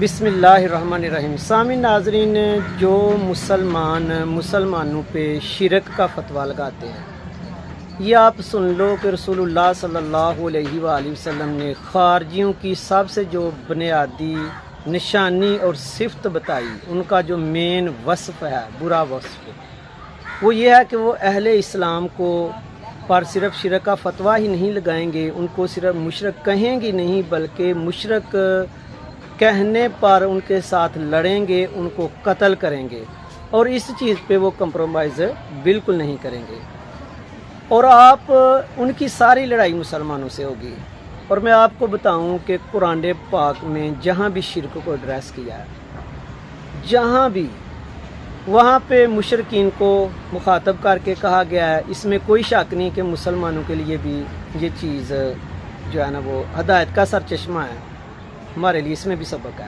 بسم اللہ الرحمن الرحیم۔ سامعین ناظرین، جو مسلمانوں پہ شرک کا فتویٰ لگاتے ہیں، یہ آپ سن لو کہ رسول اللہ صلی اللہ علیہ وآلہ وسلم نے خارجیوں کی سب سے جو بنیادی نشانی اور صفت بتائی، ان کا جو مین وصف ہے، برا وصف، وہ یہ ہے کہ وہ اہل اسلام کو پر صرف شرک کا فتویٰ ہی نہیں لگائیں گے، ان کو صرف مشرک کہیں گے نہیں، بلکہ مشرک کہنے پر ان کے ساتھ لڑیں گے، ان کو قتل کریں گے، اور اس چیز پہ وہ کمپرومائز بالکل نہیں کریں گے، اور آپ ان کی ساری لڑائی مسلمانوں سے ہوگی۔ اور میں آپ کو بتاؤں کہ قرآن پاک میں جہاں بھی شرک کو ایڈریس کیا ہے، جہاں بھی، وہاں پہ مشرکین کو مخاطب کر کے کہا گیا ہے۔ اس میں کوئی شک نہیں کہ مسلمانوں کے لیے بھی یہ چیز جو ہے نا وہ ہدایت کا سرچشمہ ہے، ہمارے لیے اس میں بھی سبق ہے،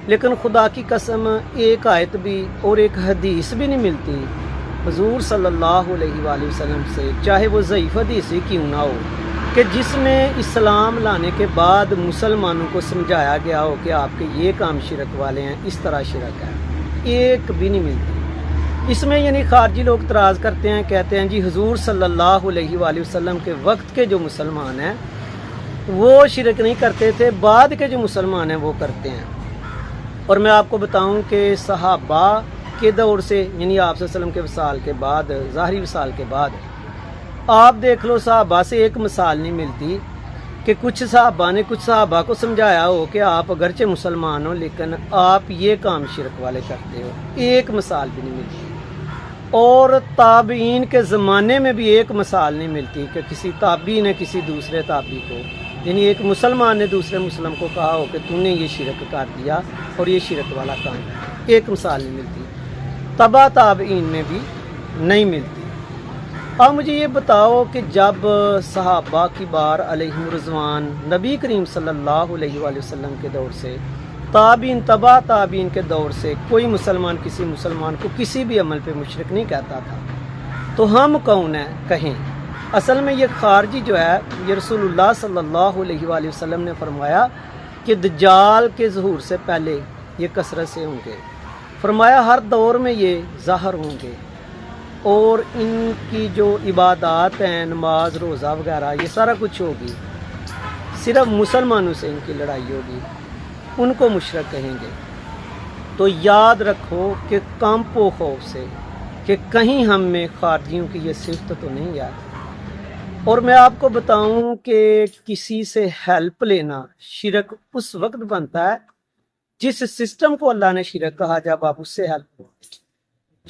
لیکن خدا کی قسم ایک آیت بھی اور ایک حدیث بھی نہیں ملتی حضور صلی اللہ علیہ وآلہ وسلم سے، چاہے وہ ضعیف حدیث ہی کیوں نہ ہو، کہ جس میں اسلام لانے کے بعد مسلمانوں کو سمجھایا گیا ہو کہ آپ کے یہ کام شرک والے ہیں، اس طرح شرک ہے، ایک بھی نہیں ملتی۔ اس میں یعنی خارجی لوگ اعتراض کرتے ہیں، کہتے ہیں جی حضور صلی اللہ علیہ وآلہ وسلم کے وقت کے جو مسلمان ہیں وہ شرک نہیں کرتے تھے، بعد کے جو مسلمان ہیں وہ کرتے ہیں۔ اور میں آپ کو بتاؤں کہ صحابہ کے دور سے، یعنی آپ صلی اللہ علیہ وسلم کے وصال کے بعد، ظاہری وصال کے بعد، آپ دیکھ لو صحابہ سے ایک مثال نہیں ملتی کہ کچھ صحابہ نے کچھ صحابہ کو سمجھایا ہو کہ آپ اگرچہ مسلمان ہو لیکن آپ یہ کام شرک والے کرتے ہو، ایک مثال بھی نہیں ملتی۔ اور تابعین کے زمانے میں بھی ایک مثال نہیں ملتی کہ کسی تابعی نے کسی دوسرے تابعی کو، یعنی ایک مسلمان نے دوسرے مسلم کو کہا ہو کہ تو نے یہ شرک کر دیا اور یہ شرک والا کام ہے، ایک مثال نہیں ملتی، تبع تابعین میں بھی نہیں ملتی۔ اب مجھے یہ بتاؤ کہ جب صحابہ کی بار علیہم رضوان، نبی کریم صلی اللہ علیہ وآلہ وسلم کے دور سے، تابعین، تبع تابعین کے دور سے، کوئی مسلمان کسی مسلمان کو کسی بھی عمل پہ مشرک نہیں کہتا تھا، تو ہم کون ہیں کہیں؟ اصل میں یہ خارجی جو ہے، یہ رسول اللہ صلی اللہ علیہ وآلہ وسلم نے فرمایا کہ دجال کے ظہور سے پہلے یہ کثرت سے ہوں گے، فرمایا ہر دور میں یہ ظاہر ہوں گے، اور ان کی جو عبادات ہیں، نماز، روزہ وغیرہ، یہ سارا کچھ ہوگی، صرف مسلمانوں سے ان کی لڑائی ہوگی، ان کو مشرک کہیں گے۔ تو یاد رکھو کہ کانپ و خوف سے کہ کہیں ہم میں خارجیوں کی یہ صفت تو نہیں ہے۔ اور میں آپ کو بتاؤں کہ کسی سے ہیلپ لینا شرک اس وقت بنتا ہے جس سسٹم کو اللہ نے شرک کہا، جب آپ اس سے ہیلپ لو۔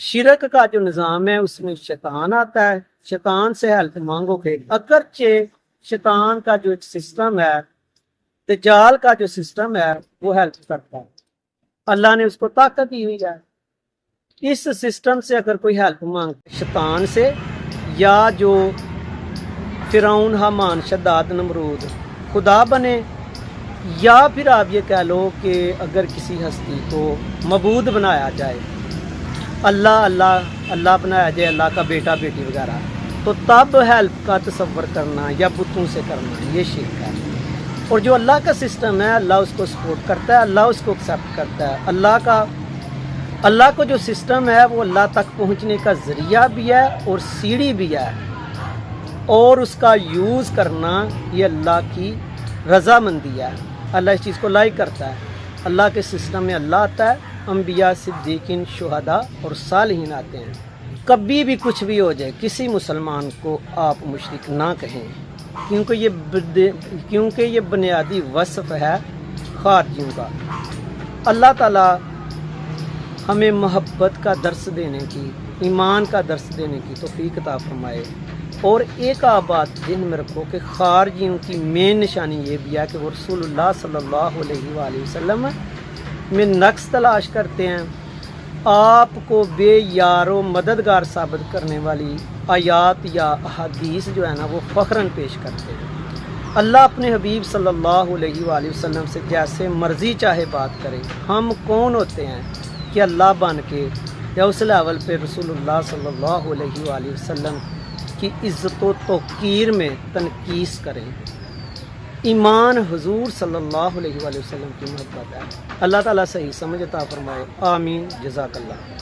شرک کا جو نظام ہے اس میں شیطان آتا ہے، شیطان سے ہیلپ مانگو گے، اگرچہ شیطان کا جو ایک سسٹم ہے، دجال کا جو سسٹم ہے، وہ ہیلپ کرتا ہے، اللہ نے اس کو طاقت دی ہوئی ہے۔ اس سسٹم سے اگر کوئی ہیلپ مانگے شیطان سے، یا جو فرعون، حامان، شداد، نمرود خدا بنے، یا پھر آپ یہ کہہ لو کہ اگر کسی ہستی کو معبود بنایا جائے، اللہ بنایا جائے، اللہ کا بیٹا بیٹی وغیرہ، تو تب ہیلپ کا تصور کرنا یا بتوں سے کرنا یہ شرک ہے۔ اور جو اللہ کا سسٹم ہے، اللہ اس کو سپورٹ کرتا ہے، اللہ اس کو ایکسیپٹ کرتا ہے۔ اللہ کو جو سسٹم ہے وہ اللہ تک پہنچنے کا ذریعہ بھی ہے اور سیڑھی بھی ہے، اور اس کا یوز کرنا یہ اللہ کی رضامندی ہے، اللہ اس چیز کو لائک کرتا ہے۔ اللہ کے سسٹم میں اللہ آتا ہے، انبیاء، صدیقین، شہداء اور صالحین آتے ہیں۔ کبھی بھی کچھ بھی ہو جائے، کسی مسلمان کو آپ مشرک نہ کہیں، کیونکہ یہ بنیادی وصف ہے خارجیوں کا۔ اللہ تعالیٰ ہمیں محبت کا درس دینے کی، ایمان کا درس دینے کی توفیق عطا فرمائے۔ اور ایک بات ذہن میں رکھو کہ خارجیوں کی مین نشانی یہ بھی ہے کہ وہ رسول اللہ صلی اللہ علیہ وآلہ وسلم میں نقص تلاش کرتے ہیں، آپ کو بے یار و مددگار ثابت کرنے والی آیات یا احادیث جو ہے نا وہ فخراً پیش کرتے ہیں۔ اللہ اپنے حبیب صلی اللہ علیہ وآلہ وسلم سے جیسے مرضی چاہے بات کرے، ہم کون ہوتے ہیں کہ اللہ بن کے یا اس لیول پہ رسول اللہ صلی اللہ علیہ وآلہ وسلم کی عزت و توقیر میں تنقیص کریں۔ ایمان حضور صلی اللہ علیہ وآلہ وسلم کی محبت ہے۔ اللہ تعالیٰ صحیح سمجھ عطا فرمائے، آمین، جزاک اللہ۔